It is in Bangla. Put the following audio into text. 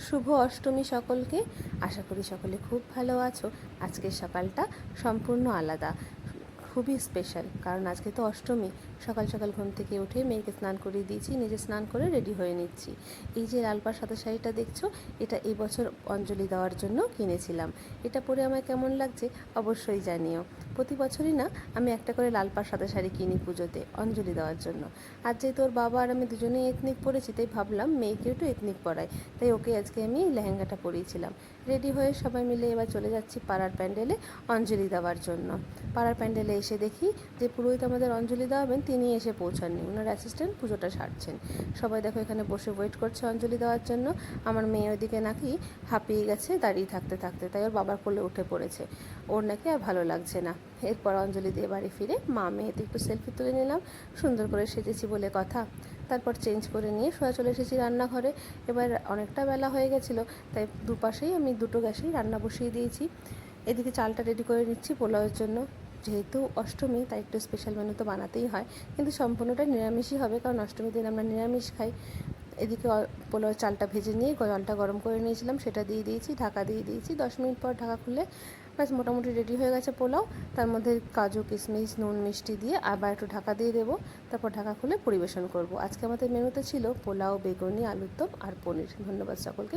শুভ অষ্টমী সকলকে। আশা করি সকলে খুব ভালো আছো। আজকের সকালটা সম্পূর্ণ আলাদা, খুবই স্পেশাল, কারণ আজকে তো অষ্টমী। সকাল সকাল ঘুম থেকে উঠে মেয়েকে স্নান করিয়ে দিয়েছি, নিজে স্নান করে রেডি হয়ে নিচ্ছি। এই যে লাল পাড় সাদা শাড়িটা দেখছো, এটা এই বছর অঞ্জলি দেওয়ার জন্য কিনেছিলাম। এটা পরে আমায় কেমন লাগছে অবশ্যই জানিও। প্রতি বছরই না আমি একটা করে লাল পাড় সাদা শাড়ি কিনি পুজোতে অঞ্জলি দেওয়ার জন্য। আর যেহেতু ওর বাবা আর আমি দুজনেই এথনিক পরেছি, তাই ভাবলাম মেয়েকে একটু এথনিক পরাই, তাই ওকে আজকে আমি লেহেঙ্গাটা পরিয়েছিলাম। রেডি হয়ে সবাই মিলে এবার চলে যাচ্ছি পাড়ার প্যান্ডেলে অঞ্জলি দেওয়ার জন্য। পাড়ার প্যান্ডেলে এসে দেখি যে পুরোহিত আমাদের অঞ্জলি দেওয়াবেন তিনি এসে পৌঁছাননি, ওনার অ্যাসিস্ট্যান্ট পুজোটা সারছেন। সবাই দেখো এখানে বসে ওয়েট করছে অঞ্জলি দেওয়ার জন্য। আমার মেয়ে ওইদিকে নাকি হাঁপিয়ে গেছে দাঁড়িয়ে থাকতে থাকতে, তাই ওর বাবার কোলে উঠে পড়েছে। ওর নাকি আর ভালো লাগছে না। এরপর অঞ্জলি দিয়ে বাড়ি ফিরে মা মেয়েতে একটু সেলফি তুলে নিলাম, সুন্দর করে সেজেছি বলে কথা। তারপর চেঞ্জ করে নিয়ে সোজা চলে এসেছি রান্নাঘরে। এবার অনেকটা বেলা হয়ে গেছিলো, তাই দুপাশেই আমি দুটো গ্যাসেই রান্না বসিয়ে দিয়েছি। এদিকে চালটা রেডি করে নিচ্ছি পোলাওয়ের জন্য। যেহেতু অষ্টমী, তাই একটু স্পেশাল মেনু তো বানাতেই হয়, কিন্তু সম্পূর্ণটা নিরামিষই হবে, কারণ অষ্টমীর দিন আমরা নিরামিষ খাই। এদিকে পোলাওয়ের চালটা ভেজে নিয়ে জলটা গরম করে নিয়েছিলাম, সেটা দিয়ে দিয়েছি, ঢাকা দিয়ে দিয়েছি। 10 মিনিট পর ঢাকা খুলে ব্যাস মোটামুটি রেডি হয়ে গেছে পোলাও। তার মধ্যে কাজু কিশমিশ নুন মিষ্টি দিয়ে আবার একটু ঢাকা দিয়ে দেবো, তারপর ঢাকা খুলে পরিবেশন করব। আজকে আমাদের মেনুতে ছিল পোলাও, বেগুনি, আলুর দম আর পনির। ধন্যবাদ সকলকে।